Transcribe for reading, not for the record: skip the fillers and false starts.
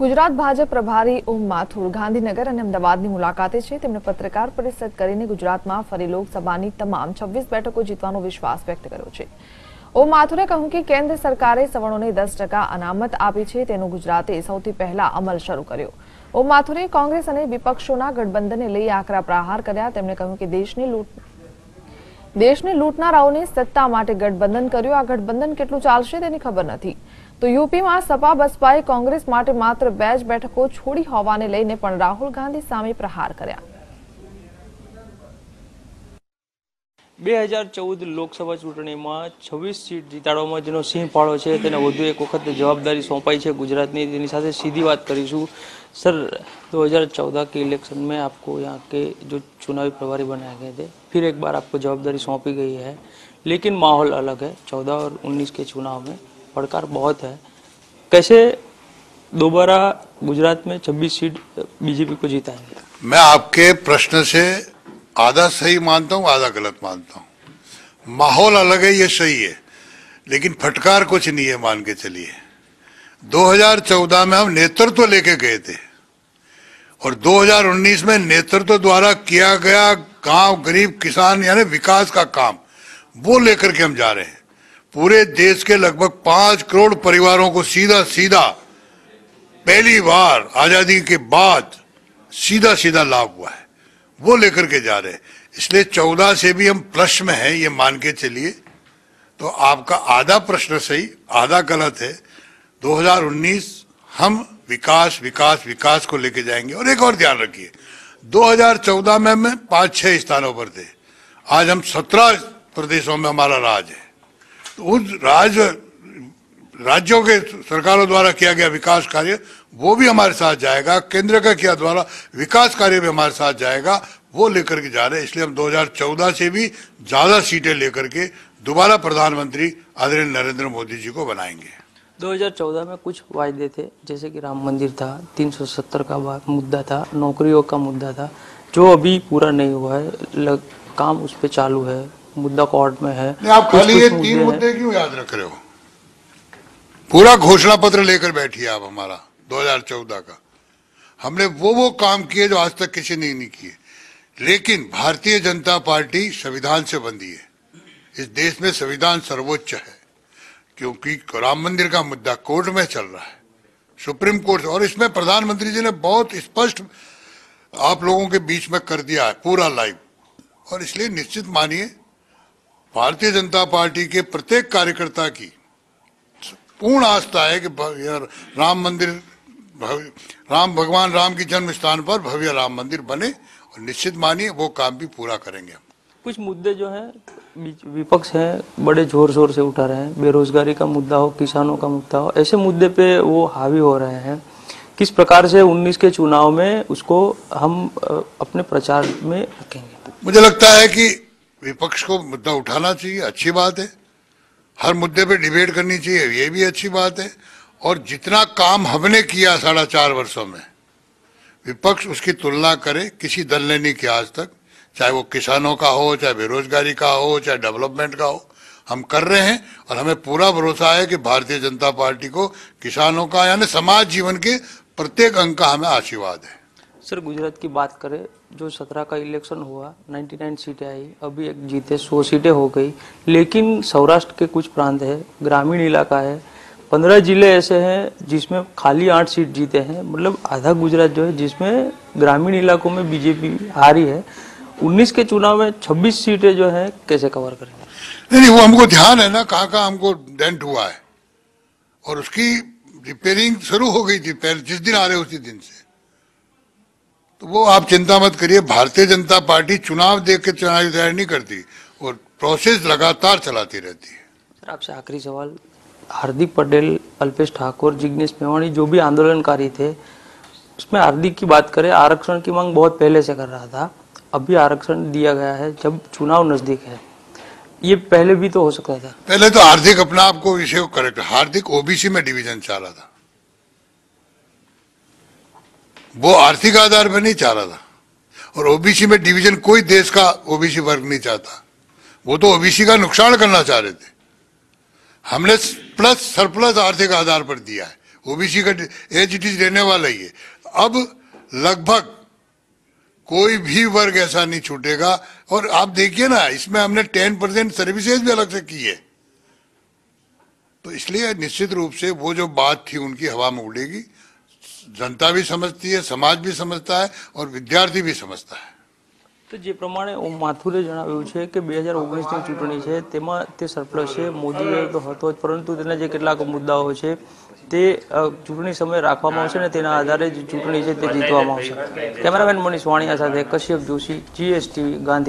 ગુજરાત ભાજપ પ્રભારી ઓમ માથુર ગાંધીનગર અને અમદાવાદની મુલાકાતે છે। તેમણે પત્રકાર પરિષદ કરીને ગુજરાતમાં ફરી લોકસભાની તમામ 26 બેઠકો જીતવાનો વિશ્વાસ વ્યક્ત કર્યો છે। ઓમ માથુરે કહ્યું કે કેન્દ્ર સરકારે સવર્ણોને 10% અનામત આપી છે, તેનો ગુજરાતે સૌથી પહેલા અમલ શરૂ કર્યો। ઓમ માથુરે કોંગ્રેસ અને વિપક્ષોના ગઠબંધનને લઈ આકરા પ્રહાર કર્યા। તેમણે કહ્યું કે દેશને લૂંટનારાઓને સત્તા માટે ગઠબંધન કર્યું। આ ગઠબંધન કેટલું ચાલશે તેની ખબર નથી। तो यूपी में सपा बसपाए कांग्रेस माटे मात्र 2 ज बैठकों छोड़ी होवाने लईने पण राहुल गांधी सामे प्रहार कर्या। 2014 लोकसभा चूंटणी में 26 सीट जीताड़वामां जेनो सिंह फाळो छे तेने वधु एक वखत जवाबदारी सौंपाई छे गुजरातनी। तेनी साथे सीधी बात करीशुं। सर, 2014 के इलेक्शन में आपको यहाँ के जो चुनावी प्रभारी बनाए गए थे, फिर एक बार आपको जवाबदारी सौंपी गई है, लेकिन माहौल अलग है। 14 और 19 के चुनाव में पड़कार बहुत है। कैसे दोबारा गुजरात में 26 सीट बीजेपी को जिताएंगे? मैं आपके प्रश्न से आधा सही मानता हूं, आधा गलत मानता हूं। माहौल अलग है, ये सही है, लेकिन फटकार कुछ नहीं है। मान के चलिए 2014 में हम नेतृत्व लेके गए थे और 2019 में नेतृत्व द्वारा किया गया गांव गरीब किसान यानी विकास का काम वो लेकर के हम जा रहे हैं। पूरे देश के लगभग 5 करोड़ परिवारों को सीधा सीधा पहली बार आजादी के बाद सीधा सीधा लाभ हुआ है, वो लेकर के जा रहे हैं। इसलिए 14 से भी हम प्लस में हैं, ये मान के चलिए। तो आपका आधा प्रश्न सही, आधा गलत है। 2019 हम विकास विकास विकास को लेके जाएंगे। और एक और ध्यान रखिए, 2014 में हम 5-6 स्थानों पर थे, आज हम 17 प्रदेशों में हमारा राज है। तो उस राज्यों के सरकारों द्वारा किया गया विकास कार्य वो भी हमारे साथ जाएगा, केंद्र का किया द्वारा विकास कार्य भी हमारे साथ जाएगा, वो लेकर के जा रहे हैं। इसलिए हम 2014 से भी ज्यादा सीटें लेकर के दोबारा प्रधानमंत्री आदरणीय नरेंद्र मोदी जी को बनाएंगे। 2014 में कुछ वायदे थे, जैसे कि राम मंदिर था, 370 का मुद्दा था, नौकरियों का मुद्दा था, जो अभी पूरा नहीं हुआ है। काम उस पर चालू है, मुद्दा कोर्ट में है। आप खाली ये 3 मुद्दे क्यों याद रख रहे हो? पूरा घोषणा पत्र लेकर बैठिए आप हमारा 2014 का। हमने वो काम किए जो आज तक किसी ने नहीं किए। लेकिन भारतीय जनता पार्टी संविधान से बंधी है। इस देश में संविधान सर्वोच्च है, क्योंकि राम मंदिर का मुद्दा कोर्ट में चल रहा है, सुप्रीम कोर्ट, और इसमें प्रधानमंत्री जी ने बहुत स्पष्ट आप लोगों के बीच में कर दिया है पूरा लाइव। और इसलिए निश्चित मानिए भारतीय जनता पार्टी के प्रत्येक कार्यकर्ता की पूर्ण आस्था है कि राम मंदिर, भगवान राम की जन्म स्थान पर भव्य राम मंदिर बने, और निश्चित मानिए वो काम भी पूरा करेंगे हम। कुछ मुद्दे जो हैं विपक्ष हैं बड़े जोर शोर से उठा रहे हैं, बेरोजगारी का मुद्दा हो, किसानों का मुद्दा हो, ऐसे मुद्दे पे वो हावी हो रहे हैं। किस प्रकार से 19 के चुनाव में उसको हम अपने प्रचार में रखेंगे? मुझे लगता है कि विपक्ष को मुद्दा उठाना चाहिए, अच्छी बात है। हर मुद्दे पे डिबेट करनी चाहिए, ये भी अच्छी बात है। और जितना काम हमने किया 4.5 वर्षों में, विपक्ष उसकी तुलना करे किसी दल ने नहीं किया आज तक, चाहे वो किसानों का हो, चाहे बेरोजगारी का हो, चाहे डेवलपमेंट का हो। हम कर रहे हैं और हमें पूरा भरोसा है कि भारतीय जनता पार्टी को किसानों का यानी समाज जीवन के प्रत्येक अंग का हमें आशीर्वाद है। सर, गुजरात की बात करें, जो 17 का इलेक्शन हुआ 99 सीटें आई, अभी एक जीते 100 सीटें हो गई, लेकिन सौराष्ट्र के कुछ प्रांत है, ग्रामीण इलाका है, 15 जिले ऐसे हैं जिसमें खाली 8 सीट जीते हैं। मतलब आधा गुजरात जो है जिसमें ग्रामीण इलाकों में बीजेपी हारी है। 19 के चुनाव में 26 सीटें जो है कैसे कवर करेंगे? नहीं, वो हमको ध्यान है ना कहाँ हमको डेंट हुआ है, और उसकी रिपेयरिंग शुरू हो गई थी पहले, जिस दिन आ रहे उसी दिन से। तो वो आप चिंता मत करिए, भारतीय जनता पार्टी चुनाव देख के चुनावी तैयारी नहीं करती और प्रोसेस लगातार चलाती रहती है। सर, आपसे आखिरी सवाल, हार्दिक पटेल, अल्पेश ठाकुर, जिग्नेश मेवाणी जो भी आंदोलनकारी थे, उसमें हार्दिक की बात करें, आरक्षण की मांग बहुत पहले से कर रहा था, अभी आरक्षण दिया गया है जब चुनाव नजदीक है, ये पहले भी तो हो सकता था। पहले तो हार्दिक अपना आपको विषय करेक्ट, हार्दिक ओबीसी में डिवीजन चाह रहा था, वो आर्थिक आधार पर नहीं चाह रहा था। और ओबीसी में डिवीजन कोई देश का ओबीसी वर्ग नहीं चाहता, वो तो ओबीसी का नुकसान करना चाह रहे थे। हमने प्लस सरप्लस आर्थिक आधार पर दिया है, ओबीसी का एज इट इज रहने वाला ही है। अब लगभग कोई भी वर्ग ऐसा नहीं छूटेगा। और आप देखिए ना, इसमें हमने 10% सर्विसेज भी अलग से की है। तो इसलिए निश्चित रूप से वो जो बात थी उनकी हवा में उड़ेगी। जनता भी समझती है, समाज भी समझता है और विद्यार्थी भी समझता है। તો જે પ્રમાણે ઓમ માથુરે જણાવ્યું છે કે 2019ની ચૂંટણી છે તેમાં તે સરપ્લસ છે, મોદી તો હતો જ, પરંતુ તેના જે કેટલાક મુદ્દાઓ છે તે ચૂંટણી સમયે રાખવામાં આવશે ને તેના આધારે જ ચૂંટણી છે તે જીતવામાં આવશે। કેમેરામેન મનીષ વાણિયા સાથે કશ્યપ જોશી, GSTV, ગાંધી।